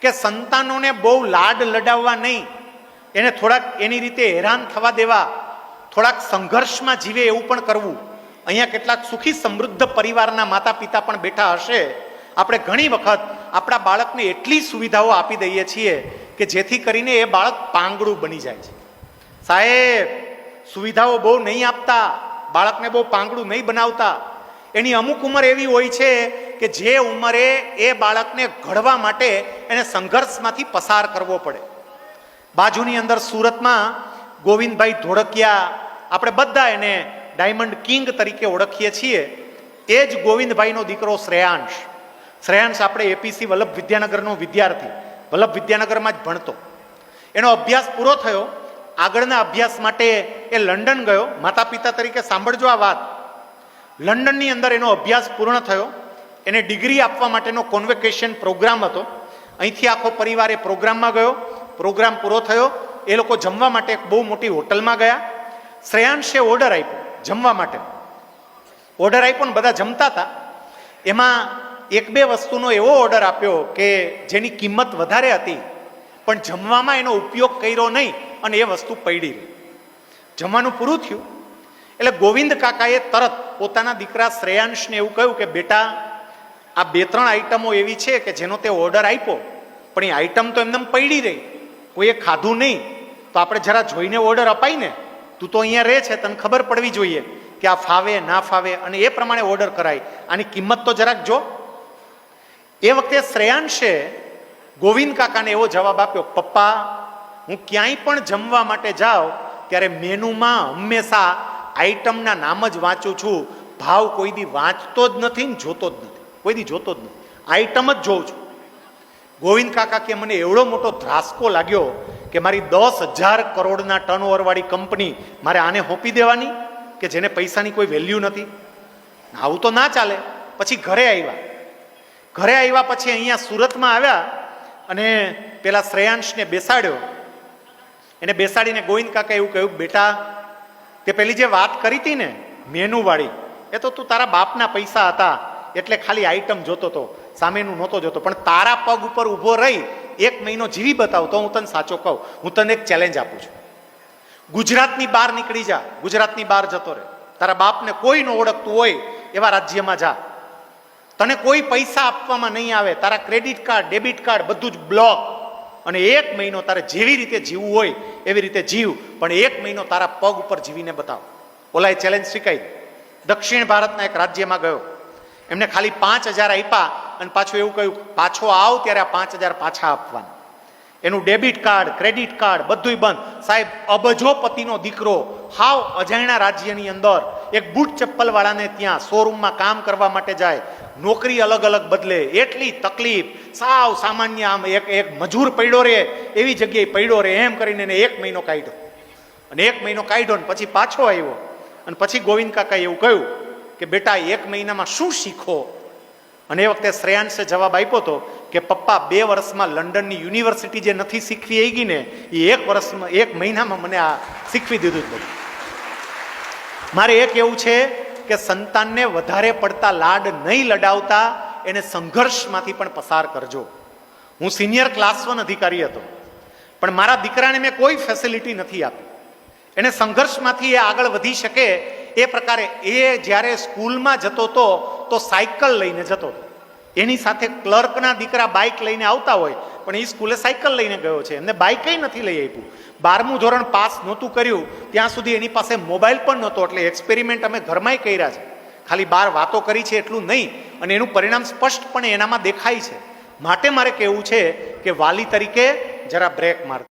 કે સંતાનોને બહુ લાડ લડાવવા નહીં, એને થોડાક એની રીતે હેરાન થવા દેવા, થોડાક સંઘર્ષમાં જીવે એવું પણ કરવું. અહીંયા કેટલાક સુખી સમૃદ્ધ પરિવારના માતા પિતા પણ બેઠા હશે. આપણે ઘણી વખત આપણા બાળકને એટલી સુવિધાઓ આપી દઈએ છીએ કે જેથી કરીને એ બાળક પાંગડું બની જાય છે. સાહેબ, સુવિધાઓ બહુ નહીં આપતા, બાળકને બહુ પાંગડું નહીં બનાવતા. એની અમુક ઉંમર એવી હોય છે કે જે ઉંમરે એ બાળકને ઘડવા માટે એને સંઘર્ષમાંથી પસાર કરવો પડે. બાજુની અંદર સુરતમાં ગોવિંદભાઈ ધોળકિયા, આપણે બધા એને ડાયમંડ કિંગ તરીકે ઓળખીએ છીએ. એ જ ગોવિંદભાઈનો દીકરો શ્રેયાંશ. શ્રેયાંશ આપણે એપીસી વલ્લભ વિદ્યાનગરનો વિદ્યાર્થી, વલ્લભ વિદ્યાનગરમાં જ ભણતો. એનો અભ્યાસ પૂરો થયો. આગળના અભ્યાસ માટે એ લંડન ગયો. માતા પિતા તરીકે સાંભળજો આ વાત. લંડનની અંદર એનો અભ્યાસ પૂર્ણ થયો. એને ડિગ્રી આપવા માટેનો કોન્વોકેશન પ્રોગ્રામ હતો. અહીંથી આખો પરિવાર એ પ્રોગ્રામમાં ગયો. પ્રોગ્રામ પૂરો થયો. એ લોકો જમવા માટે એક બહુ મોટી હોટલમાં ગયા. શ્રેયાંશે ઓર્ડર આપ્યો જમવા માટે. ઓર્ડર આપ્યો ને બધા જમતા હતા. એમાં એક બે વસ્તુનો એવો ઓર્ડર આપ્યો કે જેની કિંમત વધારે હતી, પણ જમવામાં એનો ઉપયોગ કર્યો નહીં અને એ વસ્તુ પડી રહી. જમવાનું પૂરું થયું એટલે ગોવિંદ કાકાએ તરત પોતાના દીકરા શ્રેયાંશને એવું કહ્યું કે બેટા, આ બે ત્રણ આઈટમો એવી છે કે જેનો તે ઓર્ડર આપ્યો, પણ એ આઈટમ તો એમને પડી રહી, કોઈએ ખાધું નહીં, તો આપણે જરા જોઈને ઓર્ડર અપાય ને. તું તો અહીંયા રહે છે, તને ખબર પડવી જોઈએ કે આ ફાવે ના ફાવે, અને એ પ્રમાણે ઓર્ડર કરાય. આની કિંમત તો જરાક જો. એ વખતે શ્રેયાંશે ગોવિંદ કાકાને એવો જવાબ આપ્યો, પપ્પા, હું ક્યાંય પણ જમવા માટે જાઉં ત્યારે મેનુમાં હંમેશા આઈટમના નામ જ વાંચું છું, ભાવ કોઈ દી વાંચતો જ નથી ને જોતો જ નથી, કોઈ દી જોતો જ નથી, આઈટમ જ જોઉં છું. ગોવિંદ કાકા કે મને એવડો મોટો ધ્રાસકો લાગ્યો કે મારી 10,000 કરોડના ટર્નઓવર વાળી કંપની મારે આને સોંપી દેવાની કે જેને પૈસાની કોઈ વેલ્યુ નથી. આવું તો ના ચાલે. પછી ઘરે આવ્યા પછી અહીંયા સુરતમાં આવ્યા અને પેલા શ્રેયાંશને બેસાડ્યો. એને બેસાડીને ગોવિંદ કાકા એવું કહ્યું, બેટા, તે પેલી જે વાત કરી હતી ને મેનુ વાળી, એ તો તું તારા બાપના પૈસા હતા એટલે ખાલી આઈટમ જોતો હતો, સામેનું નહોતો જોતો. પણ તારા પગ ઉપર ઊભો રહી 1 મહિનો જીવી બતાવ તો હું તને સાચો કહું, હું તને એક ચેલેન્જ આપું છું. ગુજરાતની બહાર નીકળી જા, ગુજરાતની બહાર જતો રહે, તારા બાપને કોઈ ન ઓળખતું હોય એવા રાજ્યમાં જા, તને કોઈ પૈસા આપવામાં નહીં આવે, તારા ક્રેડિટ કાર્ડ ડેબિટ કાર્ડ બધું જ બ્લોક, અને 1 મહિનો તારે જેવી રીતે જીવવું હોય એવી રીતે જીવ, પણ 1 મહિનો તારા પગ ઉપર જીવીને બતાવ. ઓલાએ ચેલેન્જ સ્વીકારી. દક્ષિણ ભારતના એક રાજ્યમાં ગયો. એમને ખાલી 5,000 આપ્યા અને પાછું એવું કહ્યું, પાછો આવ ત્યારે આ 5,000 પાછા આપવાના. એનું ડેબિટ કાર્ડ ક્રેડિટ કાર્ડ બધુંય બંધ. સાહેબ, અબજોપતિનો દીકરો હાવ અજાણ્યા રાજ્યની અંદર એક બૂટ ચપ્પલ વાળાને ત્યાં શોરૂમમાં કામ કરવા માટે જાય, નોકરી અલગ અલગ બદલે, એટલી તકલીફ, સાવ સામાન્ય આમ એક મજૂર પડ્યો રહે એવી જગ્યાએ પડ્યો રહે, એમ કરીને એને 1 મહિનો કાઢ્યો. અને 1 મહિનો કાઢ્યો ને પછી પાછો આવ્યો. અને પછી ગોવિંદ કાકાએ એવું કહ્યું કે બેટા, 1 મહિનામાં શું શીખો? અને એ વખતે શ્રેયાંશે જવાબ આપ્યો હતો કે પપ્પા, 2 વર્ષમાં લંડનની યુનિવર્સિટી જે નથી શીખવી આવી ગઈ ને, એ 1 મહિનામાં મને આ શીખવી દીધું જ બધું. મારે એ કહેવું છે કે સંતાનને વધારે પડતા લાડ નહીં લડાવતા, એને સંઘર્ષમાંથી પણ પસાર કરજો. હું સિનિયર ક્લાસ 1 અધિકારી હતો, પણ મારા દીકરાને મેં કોઈ ફેસિલિટી નથી આપી. એને સંઘર્ષમાંથી એ આગળ વધી શકે એ પ્રકારે એ જ્યારે સ્કૂલમાં જતો હતો તો સાયકલ લઈને જતો હતો. એની સાથે ક્લર્કના દીકરા બાઇક લઈને આવતા હોય, પણ એ સ્કૂલે સાયકલ લઈને ગયો છે. એમને બાઇક કંઈ નથી લઈ આપ્યું. 12મું ધોરણ પાસ નહોતું કર્યું ત્યાં સુધી એની પાસે મોબાઈલ પણ નહોતો. એટલે એક્સપેરિમેન્ટ અમે ઘરમાંય કર્યા છે. ખાલી બહાર વાતો કરી છે એટલું નહીં, અને એનું પરિણામ સ્પષ્ટપણે એનામાં દેખાય છે. માટે મારે કહેવું છે કે વાલી તરીકે જરા બ્રેક માર.